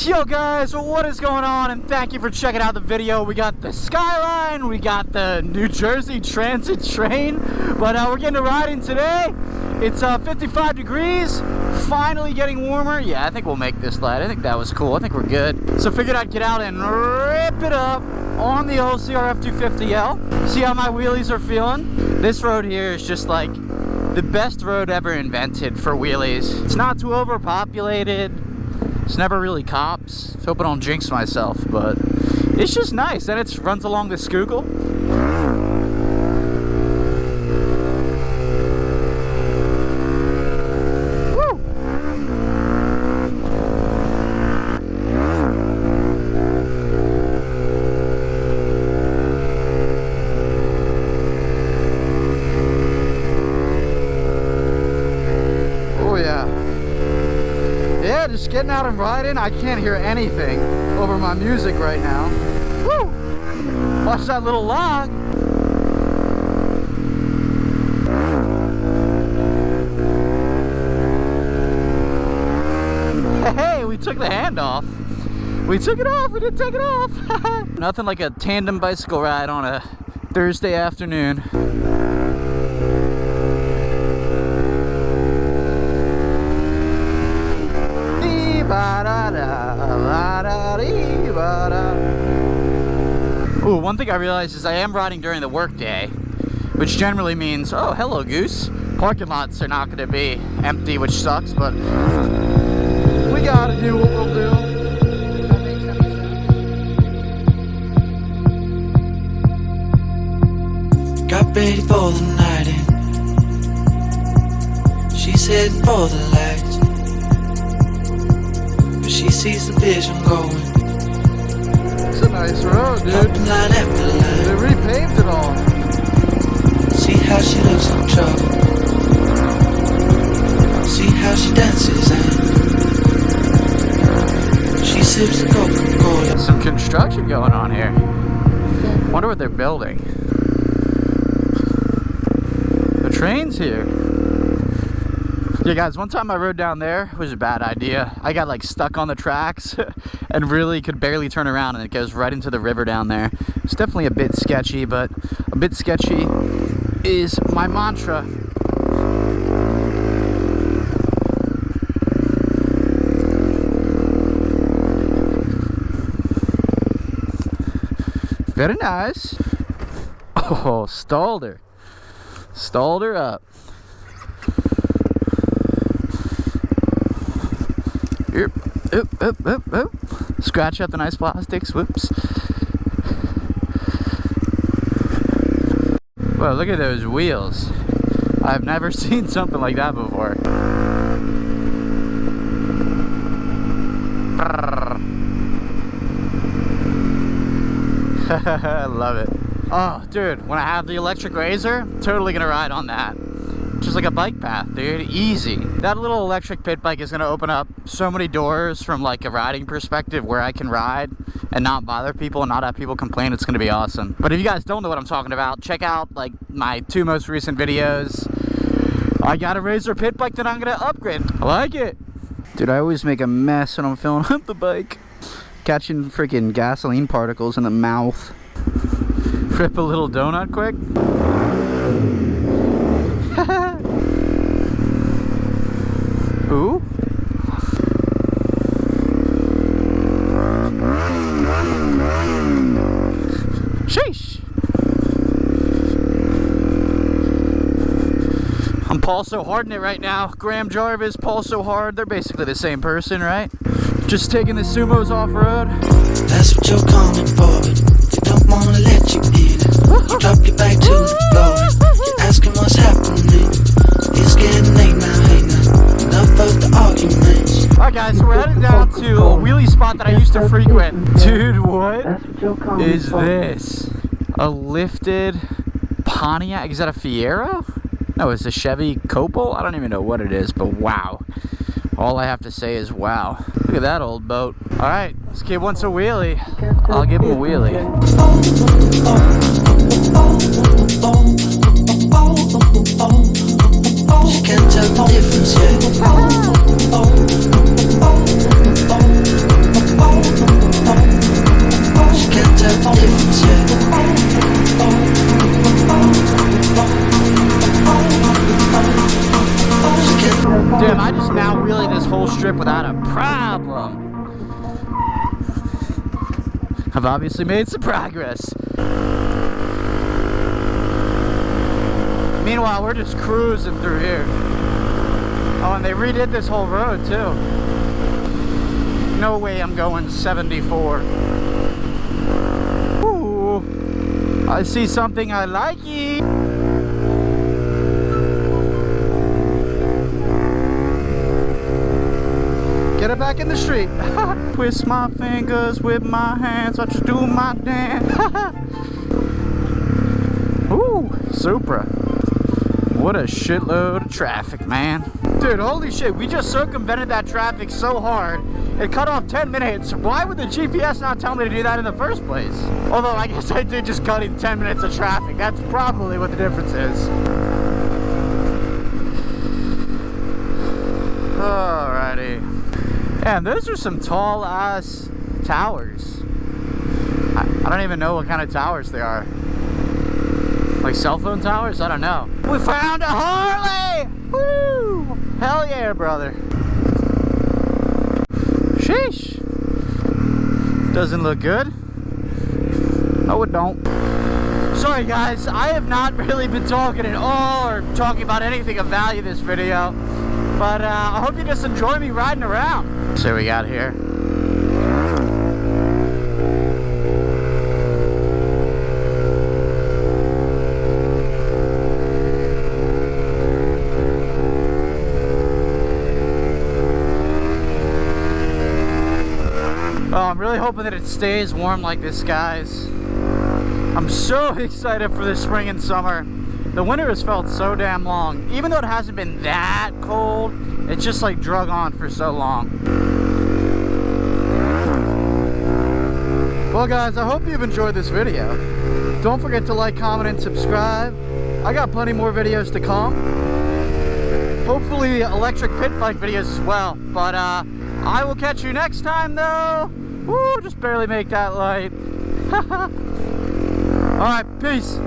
Yo guys, what is going on, and thank you for checking out the video. We got the Skyline, we got the New Jersey Transit train, but we're getting a ride in today. It's 55 degrees, finally getting warmer. Yeah, I think we'll make this light. I think that was cool. I think we're good. So figured I'd get out and rip it up on the old CRF250L. See how my wheelies are feeling. This road here is just like the best road ever invented for wheelies. It's not too overpopulated. It's never really cops. I hope I don't jinx myself, but it's just nice. Then it runs along the Schuylkill. Woo! Oh yeah. Yeah, just getting out and riding. I can't hear anything over my music right now. Woo! Watch that little log. Hey, we took the hand off. We took it off. We didn't take it off. Nothing like a tandem bicycle ride on a Thursday afternoon. Ooh, one thing I realized is I am riding during the workday, which generally means, oh, hello, goose. Parking lots are not going to be empty, which sucks, but we got to do what we'll do. If that makes any sense. Got ready for the night in. She's heading for the lights, but she sees the vision going. It's a nice road, dude. Line after line. They repaved it all. See how she looks in trouble. See how she dances and she sips the Coca-Cola. Some construction going on here. Wonder what they're building. The train's here. Yeah guys, one time I rode down there, it was a bad idea. I got like stuck on the tracks and really could barely turn around, and it goes right into the river down there. It's definitely a bit sketchy, but a bit sketchy is my mantra. Very nice. Oh, stalled her. Stalled her up. Oop. Scratch up the nice plastics. Whoops. Well, look at those wheels. I've never seen something like that before. I love it. Oh, dude, when I have the electric razor, totally gonna ride on that. Just like a bike path, dude. Easy. That little electric pit bike is gonna open up so many doors from like a riding perspective where I can ride and not bother people and not have people complain. It's gonna be awesome. But if you guys don't know what I'm talking about, check out like my 2 most recent videos. I got a Razor pit bike that I'm gonna upgrade. I like it. Dude, I always make a mess when I'm filling up the bike. Catching freaking gasoline particles in the mouth. Rip a little donut quick. Ooh. Sheesh. I'm Paul So Hard in it right now. Graham Jarvis, Paul So Hard. They're basically the same person, right? Just taking the sumos off-road. That's what you're coming for, but they don't wanna let you in it. You drop your back to the floor. You're asking what's happening. It's getting late now, hey now. Enough of the arguments. Alright guys, so we're heading down to a wheelie spot that I used to frequent. Dude, what is this? A lifted Pontiac? Is that a Fiero? No, it's a Chevy Copal? I don't even know what it is, but wow. All I have to say is wow. Look at that old boat. Alright, this kid wants a wheelie. I'll give him a wheelie. She can't tell the difference yet. trip without a problem. I've obviously made some progress. Meanwhile, we're just cruising through here. Oh, and they redid this whole road too. No way I'm going 74. Ooh, I see something I like. Get it back in the street. Twist my fingers with my hands, I just do my dance. Ooh, Supra. What a shitload of traffic, man. Dude, holy shit, we just circumvented that traffic so hard. It cut off 10 minutes. Why would the GPS not tell me to do that in the first place? Although, I guess I did just cut in 10 minutes of traffic. That's probably what the difference is. Alrighty. Yeah, those are some tall ass towers. I don't even know what kind of towers they are. Like cell phone towers? I don't know. We found a Harley! Woo! Hell yeah, brother. Sheesh. Doesn't look good. No, it don't. Sorry guys, I have not really been talking at all or talking about anything of value this video. But I hope you just enjoy me riding around. So we got here. Oh, I'm really hoping that it stays warm like this, guys. I'm so excited for the spring and summer. The winter has felt so damn long. Even though it hasn't been that cold, it's just like drug on for so long. Well guys, I hope you've enjoyed this video. Don't forget to like, comment, and subscribe. I got plenty more videos to come. Hopefully electric pit bike videos as well. But I will catch you next time though. Woo, just barely make that light. Alright, peace.